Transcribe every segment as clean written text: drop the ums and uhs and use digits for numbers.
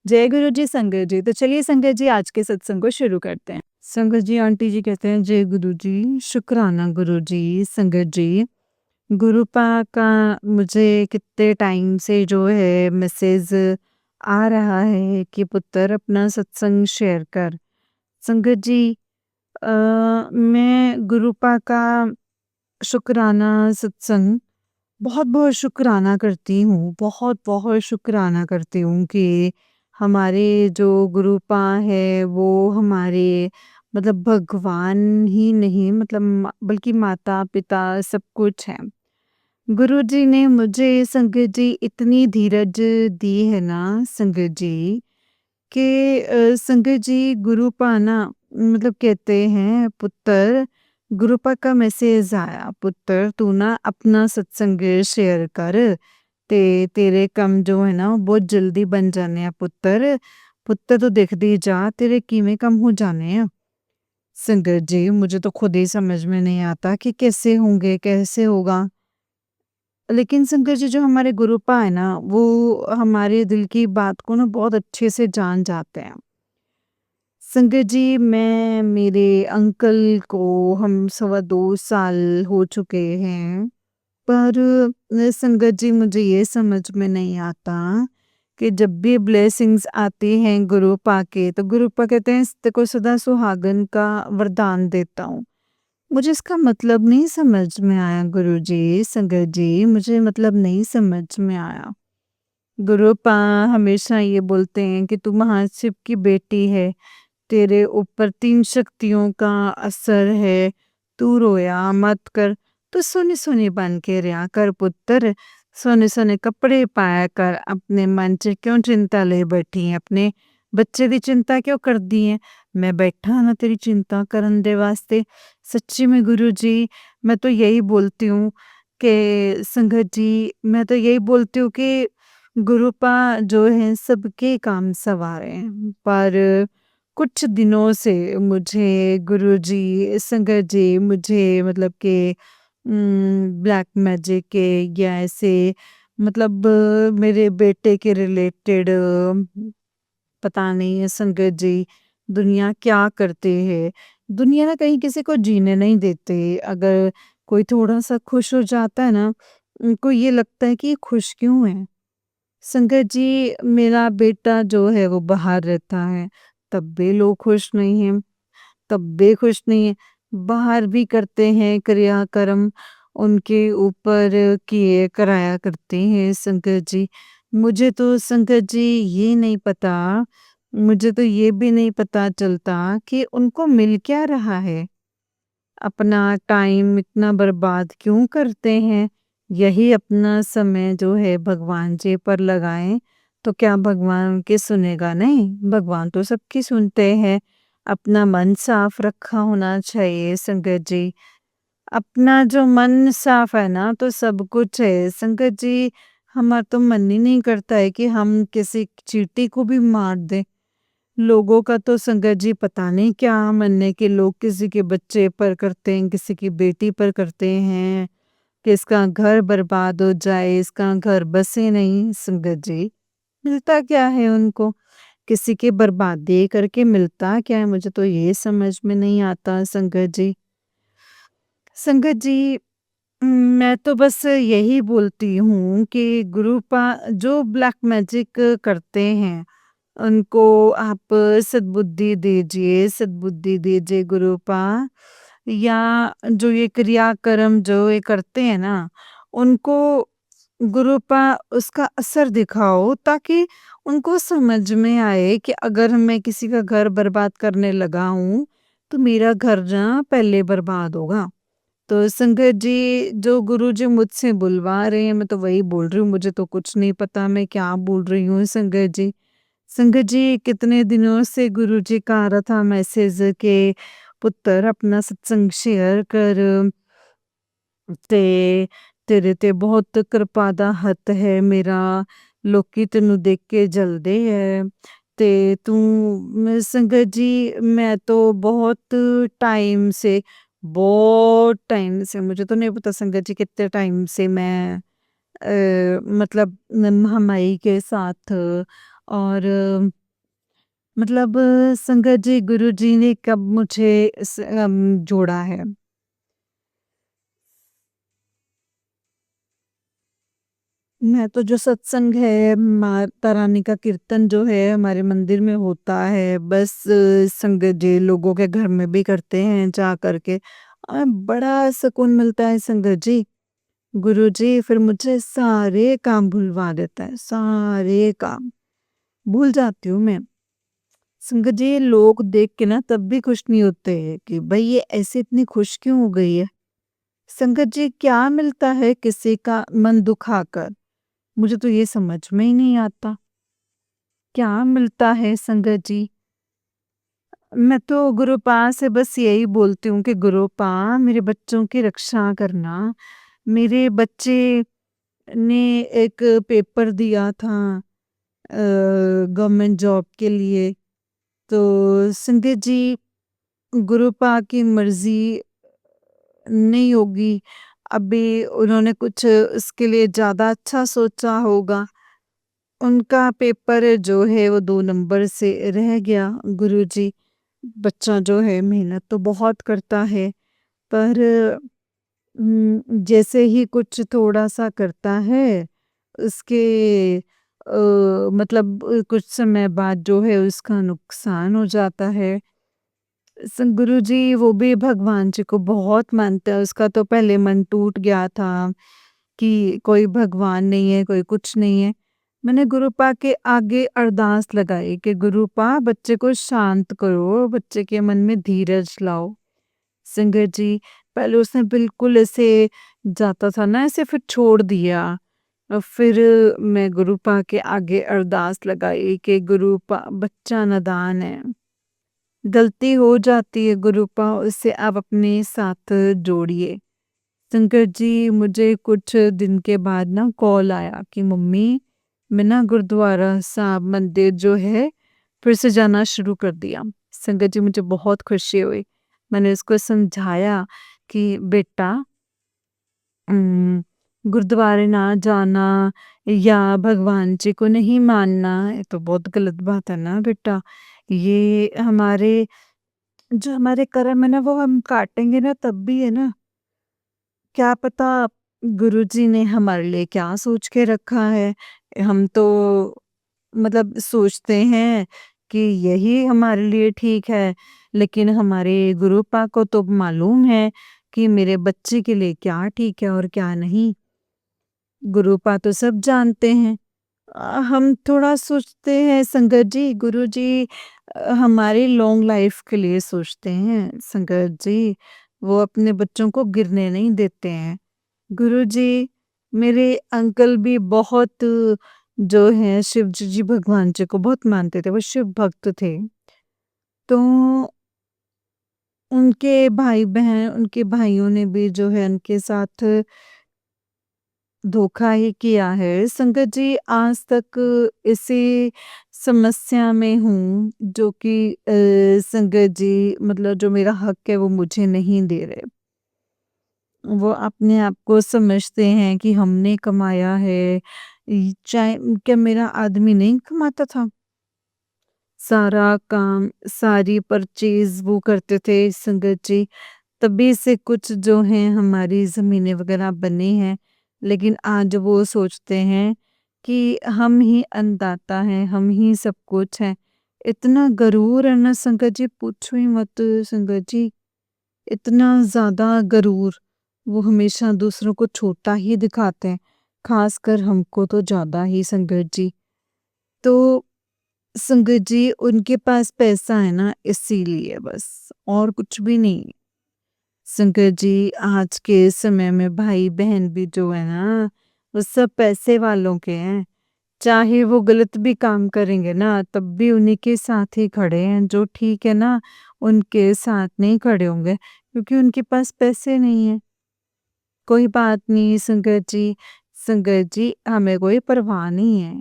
जय गुरु जी, संगत जी। तो चलिए संगत जी, आज के सत्संग को शुरू करते हैं। संगत जी, आंटी जी कहते हैं जय गुरु जी, शुक्राना गुरु जी। संगत जी, गुरु पाक का मुझे कितने टाइम से जो है मैसेज आ रहा है कि पुत्र अपना सत्संग शेयर कर। संगत जी, मैं गुरु पाक का शुक्राना सत्संग बहुत-बहुत शुक्राना करती हूँ, बहुत-बहुत शुक्राना करती हूँ कि हमारे जो गुरुपा है वो हमारे मतलब भगवान ही नहीं मतलब बल्कि माता-पिता सब कुछ हैं। गुरुजी ने मुझे संगत जी इतनी धीरज दी है ना संगत जी कि संगत जी गुरुपा ना मतलब कहते हैं पुत्र गुरुपा का मैसेज आया पुत्र तू ना अपना सत्संग शेयर कर ते तेरे कम जो है ना बहुत जल्दी बन जाने हैं पुत्र पुत्र तो देखती जा तेरे कीमे कम हो जाने हैं। संगत जी मुझे तो खुद ही समझ में नहीं आता कि कैसे होंगे कैसे होगा। लेकिन संगत जी जो हमारे गुरुपा है ना वो हमारे दिल की बात को ना बहुत अच्छे से जान जाते हैं। संगत जी मैं मेरे अंकल को हम 2.25 साल हो चुके हैं पर संगत जी मुझे ये समझ में नहीं आता कि जब भी ब्लेसिंग्स आती हैं गुरु पाके तो गुरु पा कहते हैं तेरे को सदा सुहागन का वरदान देता हूँ। मुझे इसका मतलब नहीं समझ में आया गुरु जी संगत जी मुझे मतलब नहीं समझ में आया। गुरु पा हमेशा ये बोलते हैं कि तू महाशिव की बेटी है तेरे ऊपर 3 शक्तियों का असर है, तू रोया मत कर, तू सोने-सोने बन के रहा कर पुत्र, सोने-सोने कपड़े पाया कर, अपने मन च क्यों चिंता ले बैठी है, अपने बच्चे दी चिंता क्यों करदी है, मैं बैठा ना तेरी चिंता करन दे वास्ते। सच्ची में गुरु जी, मैं तो यही बोलती हूँ कि संगत जी, मैं तो यही बोलती हूँ कि गुरुपा जो हैं सबके काम सवारें, पर कुछ दिनों से मुझे गुरुजी, संगत जी मुझे मतलब कि ब्लैक मैजिक के या ऐसे मतलब मेरे बेटे के रिलेटेड पता नहीं है संगत जी, दुनिया क्या करती है। दुनिया ना कहीं किसी को जीने नहीं देते। अगर कोई थोड़ा-सा खुश हो जाता है ना, उनको ये लगता है कि ये खुश क्यों है? संगत जी मेरा बेटा जो है वो बाहर रहता है तब भी लोग खुश नहीं हैं तब भी खुश नहीं है बाहर भी करते हैं क्रियाक्रम उनके ऊपर किए कराया करते हैं संगत जी। मुझे तो संगत जी ये नहीं पता मुझे तो ये भी नहीं पता चलता कि उनको मिल क्या रहा है अपना टाइम इतना बर्बाद क्यों करते हैं? यही अपना समय जो है भगवान जी पर लगाएँ, तो क्या भगवान उनकी सुनेगा नहीं? भगवान तो सबकी सुनते हैं। अपना मन साफ रखा होना चाहिए संगत जी। अपना जो मन साफ है ना तो सब कुछ है। संगत जी हमारा तो मन ही नहीं करता है कि हम किसी चींटी को भी मार दें। लोगों का तो संगत जी पता नहीं क्या मन है कि लोग किसी के बच्चे पर करते हैं, किसी की बेटी पर करते हैं, कि इसका घर बर्बाद हो जाए, इसका घर बसे नहीं संगत जी। मिलता क्या है उनको? किसी की बर्बादी करके मिलता क्या है? मुझे तो ये समझ में नहीं आता संगत जी। संगत जी मैं तो बस यही बोलती हूँ कि गुरुपा जो ब्लैक मैजिक करते हैं उनको आप सद्बुद्धि दीजिए, सद्बुद्धि दीजिए गुरुपा या जो ये क्रियाक्रम जो ये करते हैं ना, उनको गुरुपा उसका असर दिखाओ ताकि उनको समझ में आए कि अगर मैं किसी का घर बर्बाद करने लगा हूँ, तो मेरा घर ना पहले बर्बाद होगा। तो संगत जी जो गुरुजी मुझसे बुलवा रहे हैं, मैं तो वही बोल रही हूँ, मुझे तो कुछ नहीं पता मैं क्या बोल रही हूँ संगत जी। संगत जी कितने दिनों से गुरुजी का आ रहा था मैसेज के पुत्र अपना सत्संग शेयर कर ते तेरे ते बहुत कृपा दा हੱਥ है मेरा लोकी तेनू देख के जलदे है ते तू संगत जी मैं तो बहुत टाइम से मुझे तो नहीं पता संगत जी कितने टाइम से मैं मतलब महामाई के साथ और मतलब संगत जी गुरु जी ने कब मुझे जोड़ा है। मैं तो जो सत्संग है, माता रानी का कीर्तन जो है हमारे मंदिर में होता है, बस संगत जी लोगों के घर में भी करते हैं जा करके। बड़ा सुकून मिलता है संगत जी। गुरु जी फिर मुझे सारे काम भुलवा देता है, सारे काम भूल जाती हूँ मैं। संगत जी लोग देख के ना तब भी खुश नहीं होते हैं कि भाई ये ऐसे इतनी खुश क्यों हो गई है। संगत जी क्या मिलता है किसी का मन दुखाकर, मुझे तो ये समझ में ही नहीं आता। क्या मिलता है संगत जी? मैं तो गुरुपा से बस यही बोलती हूँ कि गुरुपा मेरे बच्चों की रक्षा करना। मेरे बच्चे ने एक पेपर दिया था गवर्नमेंट जॉब के लिए। तो संगत जी गुरुपा की मर्जी नहीं होगी। अभी उन्होंने कुछ उसके लिए ज़्यादा अच्छा सोचा होगा। उनका पेपर जो है वो 2 नंबर से रह गया गुरुजी। बच्चा जो है मेहनत तो बहुत करता है, पर जैसे ही कुछ थोड़ा-सा करता है, उसके मतलब कुछ समय बाद जो है उसका नुकसान हो जाता है। गुरुजी वो भी भगवान जी को बहुत मानते हैं, उसका तो पहले मन टूट गया था कि कोई भगवान नहीं है, कोई कुछ नहीं है। मैंने गुरुपा के आगे अरदास लगाई कि गुरुपा बच्चे को शांत करो, बच्चे के मन में धीरज लाओ। संगत जी पहले उसने बिल्कुल ऐसे जाता था ना ऐसे फिर छोड़ दिया। फिर मैं गुरुपा के आगे अरदास लगाई कि गुरुपा बच्चा नादान है, गलती हो जाती है गुरुपा उससे आप अपने साथ जोड़िए। शंकर जी मुझे कुछ दिन के बाद ना कॉल आया कि मम्मी मैं ना गुरुद्वारा साहब मंदिर जो है फिर से जाना शुरू कर दिया। संगत जी मुझे बहुत खुशी हुई। मैंने उसको समझाया कि बेटा गुरुद्वारे ना जाना या भगवान जी को नहीं मानना ये तो बहुत गलत बात है ना बेटा। ये हमारे जो हमारे कर्म है ना वो हम काटेंगे ना तब भी है ना। क्या पता गुरुजी ने हमारे लिए क्या सोच के रखा है। हम तो मतलब सोचते हैं कि यही हमारे लिए ठीक है, लेकिन हमारे गुरुपा को तो मालूम है कि मेरे बच्चे के लिए क्या ठीक है और क्या नहीं। गुरुपा तो सब जानते हैं। हम थोड़ा सोचते हैं संगत जी, गुरुजी हमारी लॉन्ग लाइफ के लिए सोचते हैं संगत जी। वो अपने बच्चों को गिरने नहीं देते हैं। गुरुजी मेरे अंकल भी बहुत जो हैं शिव जी भगवान जी को बहुत मानते थे, वो शिव भक्त थे। तो उनके भाई-बहन उनके भाइयों ने भी जो है उनके साथ धोखा ही किया है। संगत जी आज तक इसी समस्या में हूँ जो कि संगत जी मतलब जो मेरा हक है वो मुझे नहीं दे रहे। वो अपने आप को समझते हैं कि हमने कमाया है। चाहे क्या मेरा आदमी नहीं कमाता था? सारा काम, सारी परचेज़ वो करते थे संगत जी। तभी से कुछ जो हैं हमारी ज़मीनें वग़ैरह बनी हैं। लेकिन आज वो सोचते हैं कि हम ही अन्नदाता हैं, हम ही सब कुछ हैं। इतना गरूर है ना संगत जी पूछो ही मत संगत जी। इतना ज़्यादा गरूर, वो हमेशा दूसरों को छोटा ही दिखाते हैं, ख़ासकर हमको तो ज़्यादा ही संगत जी। तो संगत जी उनके पास पैसा है ना इसीलिए बस, और कुछ भी नहीं। संगत जी आज के समय में भाई-बहन भी जो है ना, वो सब पैसे वालों के हैं। चाहे वो गलत भी काम करेंगे ना, तब भी उन्हीं के साथ ही खड़े हैं, जो ठीक है ना, उनके साथ नहीं खड़े होंगे, क्योंकि उनके पास पैसे नहीं हैं। कोई बात नहीं संगत जी हमें कोई परवाह नहीं है,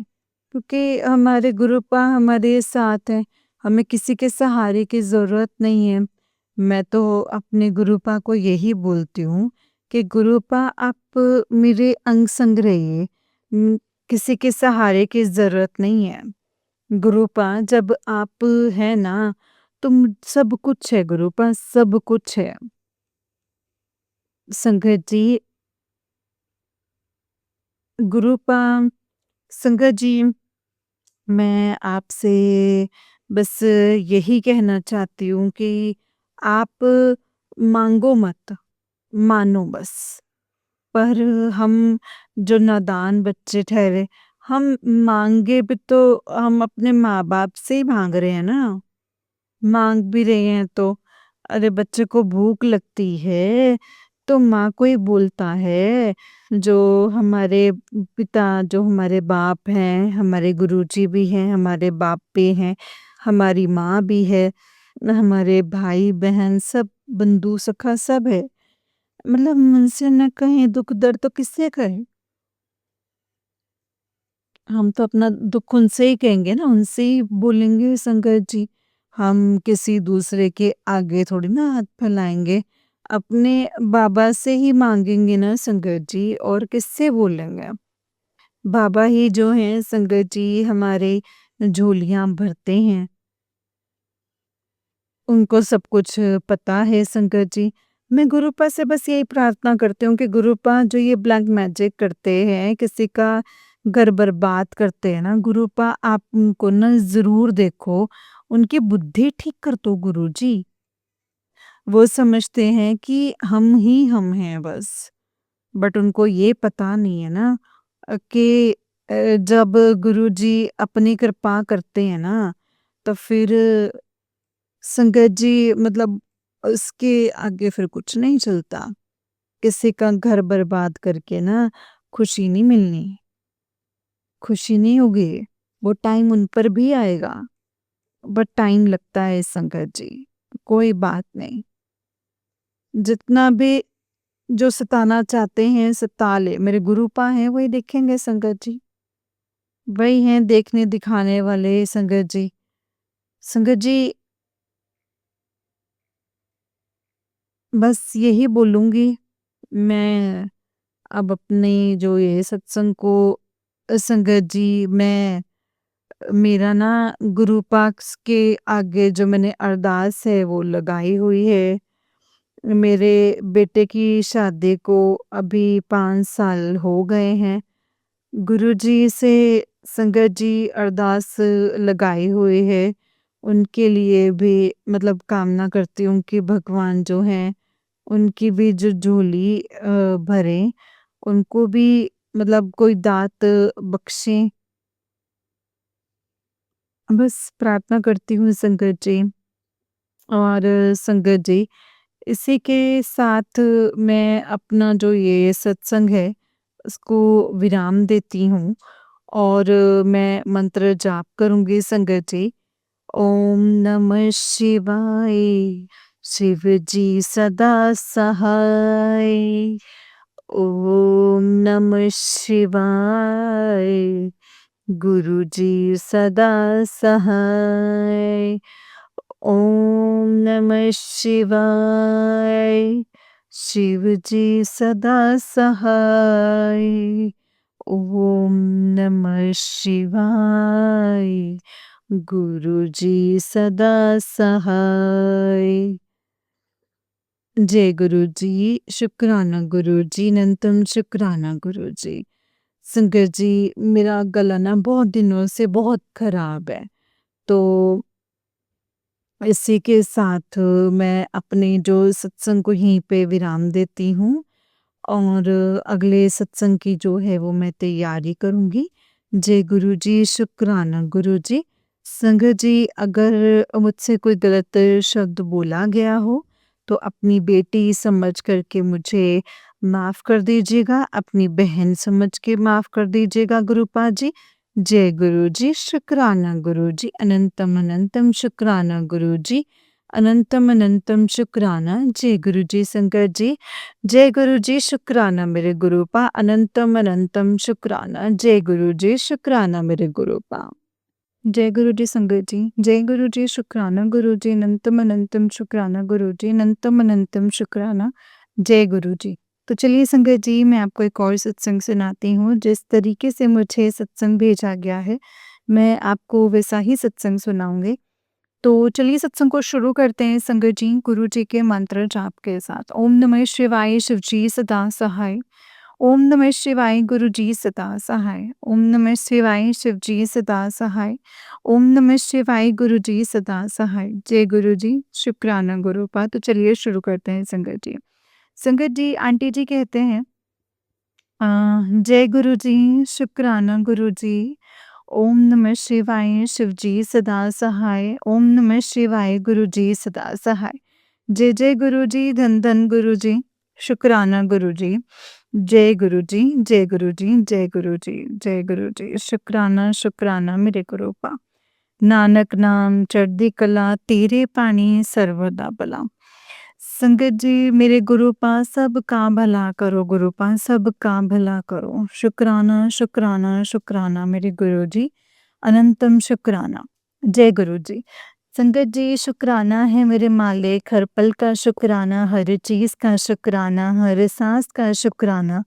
क्योंकि हमारे गुरुपा हमारे साथ हैं, हमें किसी के सहारे की ज़रूरत नहीं है। मैं तो अपने गुरुपा को यही बोलती हूँ कि गुरुपा आप मेरे अंग संग रहिए, किसी के सहारे की ज़रूरत नहीं है। गुरुपा जब आप है ना, तुम सब कुछ है गुरुपा, सब कुछ है। संगत जी, गुरुपा, संगत जी, मैं आपसे बस यही कहना चाहती हूँ कि आप माँगो मत, मानो बस। पर हम जो नादान बच्चे ठहरे, हम माँगे भी तो हम अपने माँ-बाप से ही माँग रहे हैं ना। माँग भी रहे हैं तो अरे बच्चे को भूख लगती है, तो माँ को ही बोलता है। जो हमारे पिता, जो हमारे बाप हैं, हमारे गुरुजी भी हैं, हमारे बाप भी हैं, हमारी माँ भी है, हमारे भाई-बहन सब, बंधु-सखा सब है। मतलब उनसे ना कहें दुःख दर्द तो किससे कहें? हम तो अपना दुःख उनसे ही कहेंगे ना, उनसे ही बोलेंगे संगत जी। हम किसी दूसरे के आगे थोड़ी ना हाथ फैलाएँगे। अपने बाबा से ही माँगेंगे ना संगत जी, और किससे बोलेंगे? बाबा ही जो हैं संगत जी हमारे झोलियाँ भरते हैं। उनको सब कुछ पता है संगत जी। मैं गुरुपा से बस यही प्रार्थना करती हूँ कि गुरुपा जो ये ब्लैक मैजिक करते हैं, किसी का घर बर्बाद करते हैं ना, गुरुपा आप उनको ना ज़रूर देखो, उनकी बुद्धि ठीक कर दो गुरुजी। वो समझते हैं कि हम हैं बस। बट उनको ये पता नहीं है ना कि जब गुरुजी अपनी कृपा करते हैं ना, तो फिर संगत जी मतलब उसके आगे फिर कुछ नहीं चलता। किसी का घर बर्बाद करके ना खुशी नहीं मिलनी, खुशी नहीं होगी। वो टाइम उन पर भी आएगा, बट टाइम लगता है संगत जी। कोई बात नहीं, जितना भी जो सताना चाहते हैं सता ले, मेरे गुरुपा हैं वही देखेंगे संगत जी। वही हैं देखने दिखाने वाले संगत जी। संगत जी, बस यही बोलूँगी मैं अब अपने जो ये सत्संग को, संगत जी मैं मेरा ना गुरु पाक्स के आगे जो मैंने अरदास है वो लगाई हुई है। मेरे बेटे की शादी को अभी 5 साल हो गए हैं। गुरुजी से संगत जी अरदास लगाई हुई है। उनके लिए भी मतलब कामना करती हूँ कि भगवान जो हैं उनकी भी जो झोली भरें, उनको भी मतलब कोई दात बख्शें। बस प्रार्थना करती हूँ संगत जी। और संगत जी, इसी के साथ मैं अपना जो ये सत्संग है उसको विराम देती हूँ, और मैं मंत्र जाप करूँगी संगत जी। ओम नमः शिवाय, शिव जी सदा सहाय। ओम नमः शिवाय, गुरु जी सदा सहाय। ओम नमः शिवाय, शिव जी सदा सहाय। ओम नमः शिवाय, गुरु जी सदा सहाय। जय गुरु जी, शुक्राना गुरु जी, अनंतम शुक्राना गुरु जी। संगत जी, मेरा गला ना बहुत दिनों से बहुत खराब है, तो इसी के साथ मैं अपने जो सत्संग को यहीं पे विराम देती हूँ, और अगले सत्संग की जो है वो मैं तैयारी करूँगी। जय गुरु जी, शुक्राना गुरु जी। संगत जी, अगर मुझसे कोई गलत शब्द बोला गया हो तो अपनी बेटी समझ कर के मुझे माफ़ कर दीजिएगा, अपनी बहन समझ के माफ़ कर दीजिएगा गुरुपा जी। जय गुरु जी, शुक्राना गुरु जी, अनंतम अनंतम शुक्राना गुरु जी, अनंतम अनंतम शुक्राना। जय गुरु जी संगत जी। जय गुरु जी, शुक्राना मेरे गुरुपा, अनंतम अनंतम शुक्राना। जय गुरु जी, शुक्राना मेरे गुरुपा। जय गुरु जी संगत जी। जय गुरु जी, शुक्राना गुरु जी, अनंतम अनंतम शुक्राना गुरु जी, अनंतम अनंतम शुक्राना। जय गुरु जी। तो चलिए संगत जी, मैं आपको एक और सत्संग सुनाती हूँ। जिस तरीके से मुझे सत्संग भेजा गया है, मैं आपको वैसा ही सत्संग सुनाऊँगी। तो चलिए सत्संग को शुरू करते हैं संगत जी, गुरु जी के मंत्र जाप के साथ। ओम नमः शिवाय शिव जी सदा सहाय। ओम नमः शिवाय गुरु जी सदा सहाय। ओम नमः शिवाय शिव जी सदा सहाय। ओम नमः शिवाय गुरु जी सदा सहाय। जय गुरु जी, शुक्राना गुरुपा। तो चलिए शुरू करते हैं संगत जी। संगत जी, आंटी जी कहते हैं अ, जय गुरु जी, शुक्राना गुरु जी। ओम नमः शिवाय शिव जी सदा सहाय। ओम नमः शिवाय गुरु जी सदा सहाय। जय जय गुरु जी, धन धन गुरु जी, शुक्राना गुरु जी। जय गुरु जी, जय गुरु जी, जय गुरु जी, जय गुरु जी, शुक्राना शुक्राना मेरे गुरुपा। नानक नाम चढ़दी कला, तेरे पानी सर्वदा भला। संगत जी, मेरे गुरुपा सबका भला करो, गुरुपा सबका भला करो। शुक्राना शुक्राना शुक्राना मेरे गुरु जी, अनंतम शुक्राना। जय गुरु जी। संगत जी, शुक्राना है मेरे मालिक, हर पल का शुक्राना, हर चीज़ का शुक्राना, हर सांस का शुक्राना।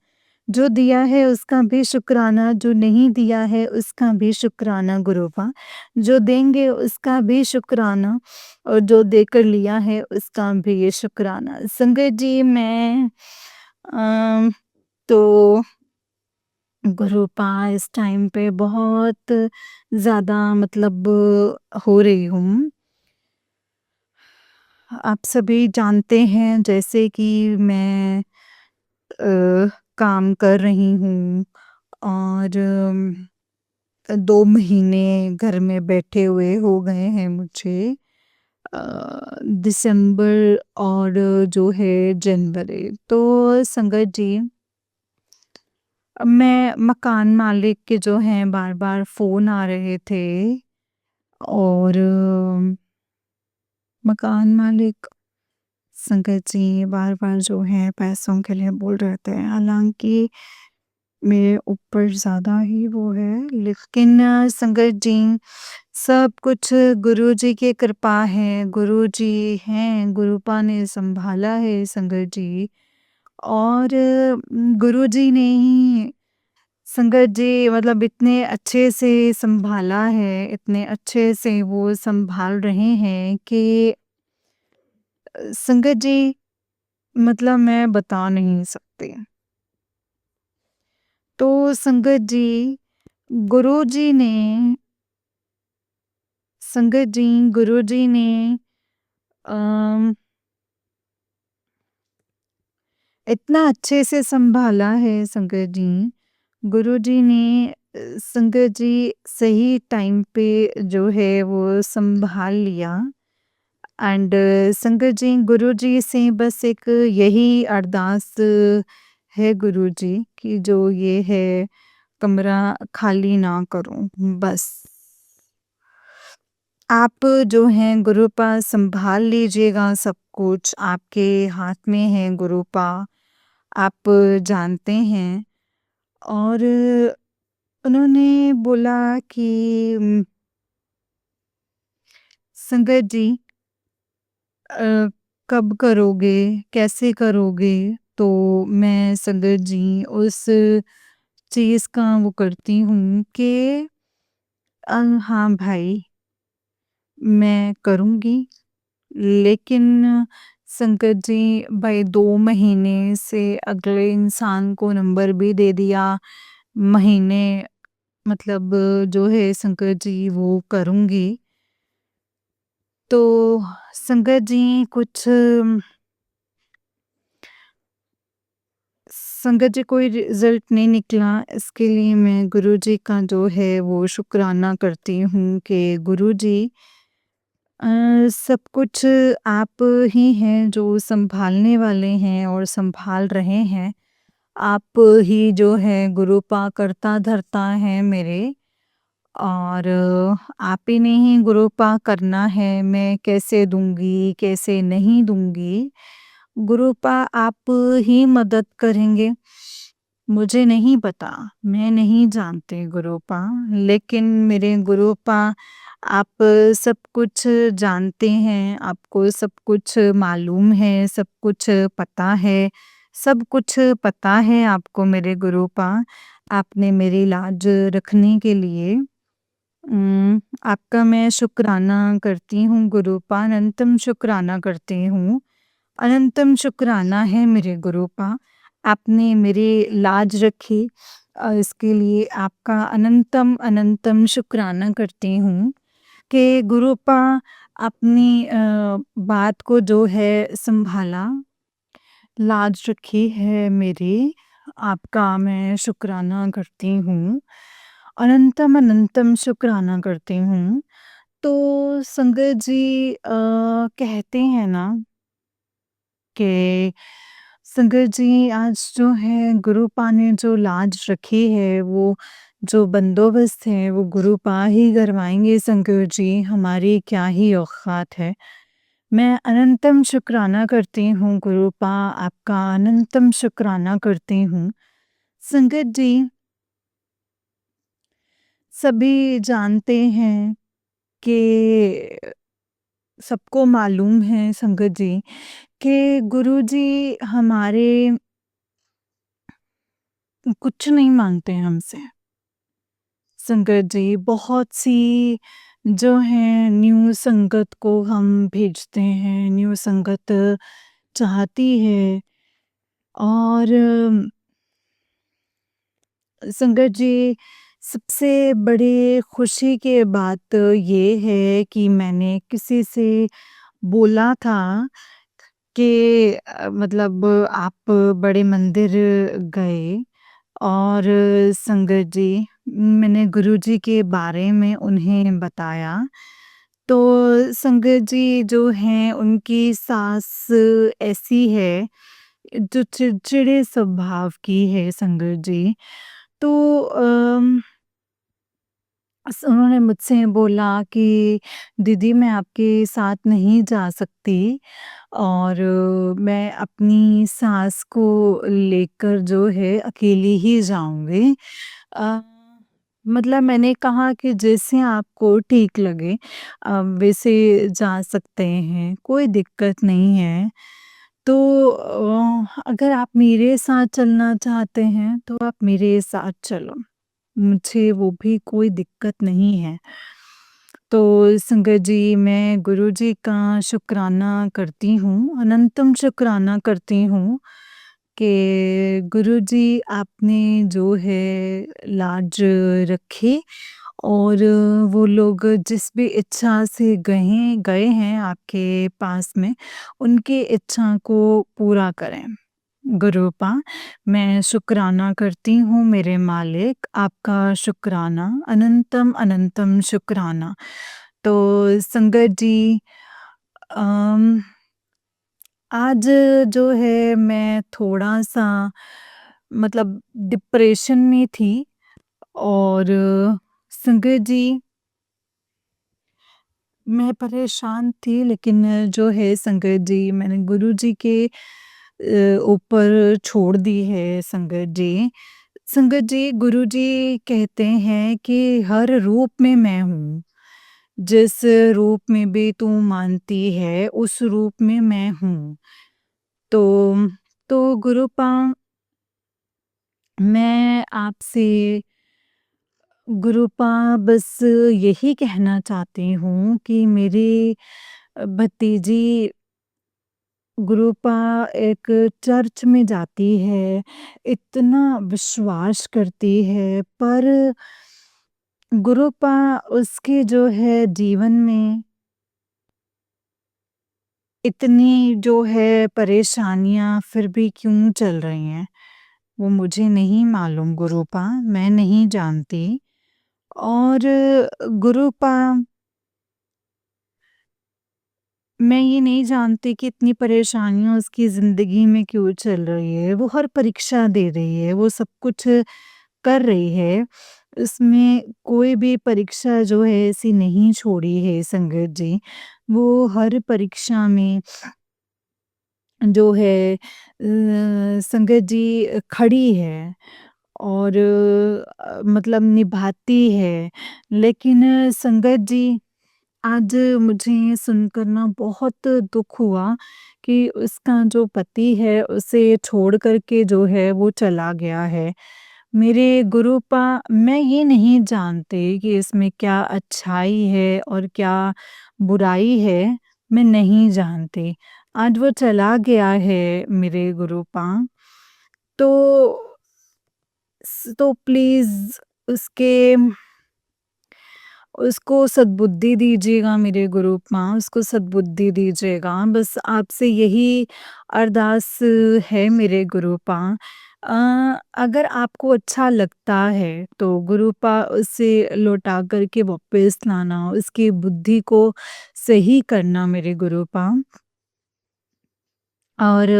जो दिया है उसका भी शुक्राना, जो नहीं दिया है उसका भी शुक्राना गुरुपा। जो देंगे उसका भी शुक्राना और जो देकर लिया है उसका भी शुक्राना। संगत जी, मैं अम, तो गुरुपा इस टाइम पे बहुत ज़्यादा मतलब हो रही हूँ। आप सभी जानते हैं जैसे कि मैं काम कर रही हूँ और 2 महीने घर में बैठे हुए हो गए हैं मुझे। दिसंबर और जो है जनवरी। तो संगत जी, मैं मकान मालिक के जो हैं बार-बार फ़ोन आ रहे थे और मकान मालिक संगत जी बार-बार जो है पैसों के लिए बोल रहे थे। हालाँकि मेरे ऊपर ज़्यादा ही वो है, लेकिन संगत जी, सब कुछ गुरुजी की कृपा है, गुरुजी हैं, गुरुपा ने सँभाला है संगत जी। और गुरुजी ने ही संगत जी मतलब इतने अच्छे से सँभाला है, इतने अच्छे से वो सँभाल रहे हैं कि संगत जी मतलब मैं बता नहीं सकती। तो संगत जी, गुरुजी ने संगत जी, गुरुजी ने अम, इतना अच्छे से सँभाला है संगत जी। गुरुजी ने संगत जी सही टाइम पे जो है वो सँभाल लिया। एंड संगत जी, गुरुजी से बस एक यही अरदास है गुरुजी कि जो ये है कमरा खाली ना करो बस। आप जो हैं गुरुपा सँभाल लीजिएगा सब कुछ, आपके हाथ में है गुरुपा, आप जानते हैं। और उन्होंने बोला कि संगत जी अ, कब करोगे? कैसे करोगे? तो मैं संगत जी उस चीज़ का वो करती हूँ कि हाँ भाई, मैं करूँगी। लेकिन संकट जी भाई 2 महीने से अगले इंसान को नंबर भी दे दिया। महीने मतलब जो है संकट जी वो करूँगी। तो संगत जी कुछ संगत जी कोई रिज़ल्ट नहीं निकला, इसके लिए मैं गुरुजी का जो है वो शुक्राना करती हूँ कि गुरुजी सब कुछ आप ही हैं जो सँभालने वाले हैं और सँभाल रहे हैं। आप ही जो है गुरुपा करता धरता है मेरे और आप ही ने ही गुरुपा करना है, मैं कैसे दूँगी, कैसे नहीं दूँगी। गुरुपा आप ही मदद करेंगे। मुझे नहीं पता, मैं नहीं जानती गुरुपा, लेकिन मेरे गुरुपा आप सब कुछ जानते हैं, आपको सब कुछ मालूम है, सब कुछ पता है, सब कुछ पता है आपको मेरे गुरुपा। आपने मेरी लाज रखने के लिए आपका मैं शुक्राना करती हूँ गुरूपा, अनंतम शुक्राना करती हूँ। अनंतम शुक्राना है मेरे गुरूपा, आपने मेरी लाज रखी, इसके लिए आपका अनंतम अनंतम शुक्राना करती हूँ कि गुरूपा अपनी बात को जो है सँभाला, लाज रखी है मेरी, आपका मैं शुक्राना करती हूँ। अनंतम अनंतम शुक्राना करती हूँ। तो संगत जी कहते हैं ना कि संगत जी आज जो है गुरुपा ने जो लाज रखी है वो जो बंदोबस्त है वो गुरुपा ही करवाएंगे संगत जी, हमारी क्या ही औकात है। मैं अनंतम शुक्राना करती हूँ गुरुपा, आपका अनंतम शुक्राना करती हूँ। संगत जी सभी जानते हैं कि सबको मालूम है संगत जी कि गुरुजी हमारे कुछ नहीं माँगते हमसे। संगत जी बहुत सी जो है न्यू संगत को हम भेजते हैं, न्यू संगत चाहती है और संगत जी सबसे बड़ी खुशी की बात ये है कि मैंने किसी से बोला था कि मतलब आप बड़े मंदिर गए और संगत जी मैंने गुरुजी के बारे में उन्हें बताया। तो संगत जी जो हैं उनकी सास ऐसी है जो चिड़चिड़े स्वभाव की है संगत जी। तो उन्होंने मुझसे बोला कि दीदी मैं आपके साथ नहीं जा सकती और मैं अपनी सास को लेकर जो है अकेली ही जाऊँगी। अ, मतलब मैंने कहा कि जैसे आपको ठीक लगे वैसे जा सकते हैं, कोई दिक्कत नहीं है। तो अगर आप मेरे साथ चलना चाहते हैं तो आप मेरे साथ चलो। मुझे वो भी कोई दिक्कत नहीं है। तो संगत जी मैं गुरुजी का शुक्राना करती हूँ, अनंतम शुक्राना करती हूँ कि गुरुजी आपने जो है लाज रखी और वो लोग जिस भी इच्छा से गए हैं आपके पास में, उनकी इच्छा को पूरा करें। गुरूपा, मैं शुक्राना करती हूँ मेरे मालिक, आपका शुक्राना, अनंतम अनंतम शुक्राना। तो संगत जी अम, आज जो है मैं थोड़ा-सा मतलब डिप्रेशन में थी और संगत जी मैं परेशान थी लेकिन जो है संगत जी मैंने गुरुजी के ऊपर छोड़ दी है संगत जी। संगत जी गुरुजी कहते हैं कि हर रूप में मैं हूँ। जिस रूप में भी तू मानती है उस रूप में मैं हूँ। तो गुरुपा मैं आपसे गुरुपा बस यही कहना चाहती हूँ कि मेरी भतीजी गुरुपा एक चर्च में जाती है, इतना विश्वास करती है पर गुरुपा उसके जो है जीवन में इतनी जो है परेशानियाँ फिर भी क्यों चल रही हैं, वो मुझे नहीं मालूम गुरुपा, मैं नहीं जानती। और गुरुपा मैं ये नहीं जानती कि इतनी परेशानियाँ उसकी ज़िंदगी में क्यों चल रही है। वो हर परीक्षा दे रही है, वो सब कुछ कर रही है। उसमें कोई भी परीक्षा जो है ऐसी नहीं छोड़ी है संगत जी। वो हर परीक्षा में जो है संगत जी खड़ी है और मतलब निभाती है। लेकिन संगत जी आज मुझे ये सुनकर ना बहुत दुःख हुआ कि उसका जो पति है उसे छोड़ कर के जो है वो चला गया है। मेरे गुरूपा मैं ये नहीं जानती कि इसमें क्या अच्छाई है और क्या बुराई है, मैं नहीं जानती। आज वो चला गया है मेरे गुरूपा, तो तो प्लीज़ उसके उसको सद्बुद्धि दीजिएगा मेरे गुरूपा, उसको सद्बुद्धि दीजिएगा। बस आपसे यही अरदास है मेरे गुरूपा। अगर आपको अच्छा लगता है तो गुरूपा उसे लौटा कर के वापस लाना, उसकी बुद्धि को सही करना मेरे गुरूपा। और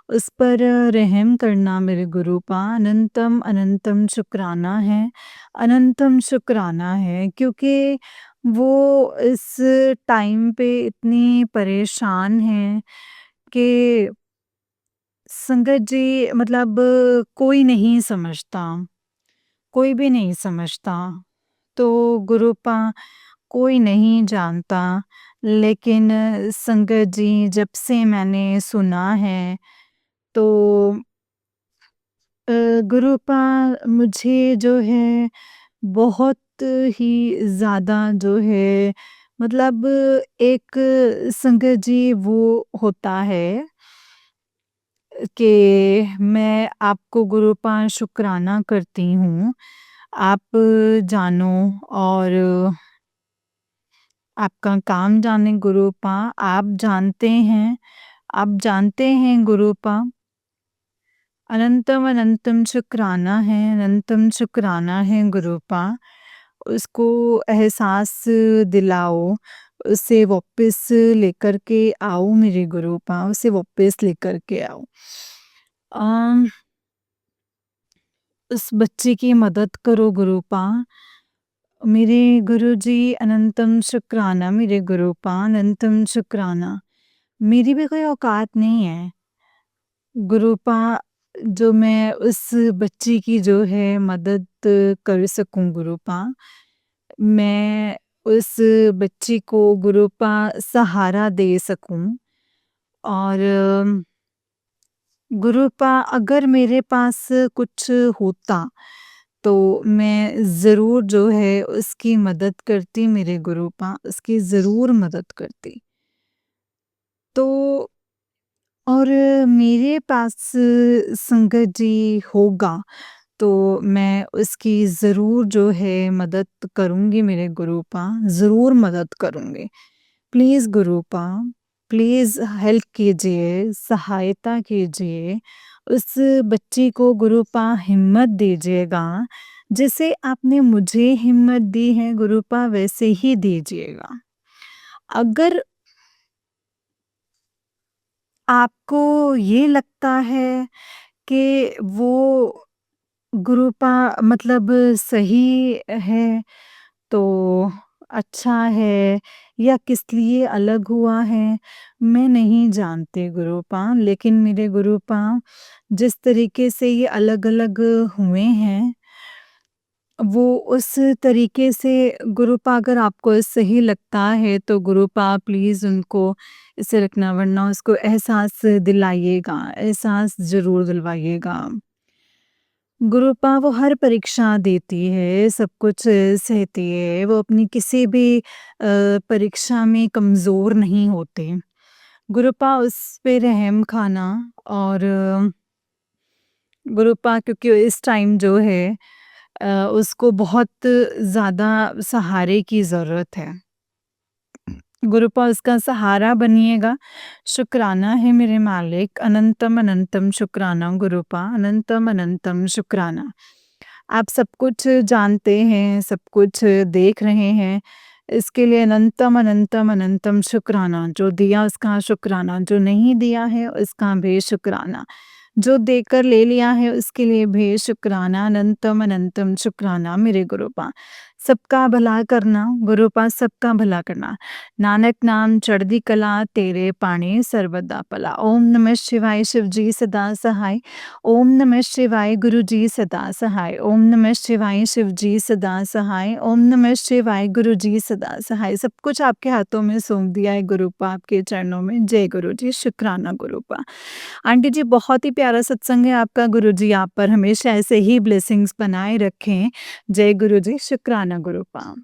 उस पर रहम करना मेरे गुरूपा। अनंतम अनंतम शुक्राना है, अनंतम शुक्राना है, क्योंकि वो इस टाइम पे इतनी परेशान हैं कि संगत जी मतलब कोई नहीं समझता, कोई भी नहीं समझता। तो गुरूपा कोई नहीं जानता, लेकिन संगत जी जब से मैंने सुना है तो गुरूपा मुझे जो है बहुत ही ज़्यादा जो है मतलब एक संगत जी वो होता है कि मैं आपको गुरूपा शुक्राना करती हूँ। आप जानो और आपका काम जाने गुरूपा, आप जानते हैं गुरूपा, अनंतम अनंतम शुक्राना है, अनंतम शुक्राना है गुरूपा। उसको एहसास दिलाओ, उसे वापस लेकर के आओ मेरे गुरूपा, उसे वापस लेकर के आओ। अम, उस बच्चे की मदद करो गुरूपा। मेरे गुरुजी अनंतम शुक्राना मेरे गुरूपा, अनंतम शुक्राना। मेरी भी कोई औकात नहीं है गुरूपा जो मैं उस बच्ची की जो है मदद कर सकूं गुरूपा। मैं उस बच्ची को गुरूपा सहारा दे सकूं और गुरूपा अगर मेरे पास कुछ होता तो मैं ज़रूर जो है उसकी मदद करती मेरे गुरूपा, उसकी ज़रूर मदद करती। तो और मेरे पास संगत जी होगा तो मैं उसकी ज़रूर जो है मदद करूँगी मेरे गुरूपा, ज़रूर मदद करूँगी। प्लीज़ गुरूपा, प्लीज़ हेल्प कीजिए, सहायता कीजिए। उस बच्ची को गुरूपा हिम्मत दीजिएगा, जैसे आपने मुझे हिम्मत दी है गुरूपा वैसे ही दीजिएगा। अगर आपको ये लगता है कि वो गुरूपा मतलब सही है तो अच्छा है या किस लिए अलग हुआ है, मैं नहीं जानती गुरूपा। लेकिन मेरे गुरूपा जिस तरीके से ये अलग-अलग हुए हैं, वो उस तरीके से गुरूपा अगर आपको सही लगता है तो गुरूपा प्लीज़ उनको इसे रखना वरना उसको एहसास दिलाइएगा, एहसास ज़रूर दिलवाइएगा। गुरूपा वो हर परीक्षा देती है, सब कुछ सहती है, वो अपनी किसी भी परीक्षा में कमज़ोर नहीं होते। गुरूपा उस पे रहम खाना और गुरूपा क्योंकि इस टाइम जो है उसको बहुत ज़्यादा सहारे की ज़रूरत है। गुरूपा उसका सहारा बनिएगा। शुक्राना है मेरे मालिक, अनंतम अनंतम शुक्राना गुरूपा, अनंतम अनंतम शुक्राना। आप सब कुछ जानते हैं, सब कुछ देख रहे हैं, इसके लिए अनंतम अनंतम अनंतम शुक्राना। जो दिया उसका शुक्राना, जो नहीं दिया है उसका भी शुक्राना। जो देकर ले लिया है उसके लिए भी शुक्राना, अनंतम अनंतम शुक्राना मेरे गुरूपा। सबका भला करना, गुरु पास सबका भला करना। नानक नाम चढ़दी कला, तेरे पाणी सर्वदा भला। ओम नमः शिवाय, शिव जी सदा सहाय। ओम नमः शिवाय, गुरु जी सदा सहाय। ओम नमः शिवाय, शिव जी सदा सहाय। ओम नमः शिवाय, गुरु जी सदा सहाय। सब कुछ आपके हाथों में सौंप दिया है गुरुपा, आपके चरणों में। जय गुरु जी, शुक्राना गुरुपा। आंटी जी, बहुत ही प्यारा सत्संग है आपका। गुरु जी आप पर हमेशा ऐसे ही ब्लेसिंग्स बनाए रखें। जय गुरु जी, शुक्राना गुरुपा।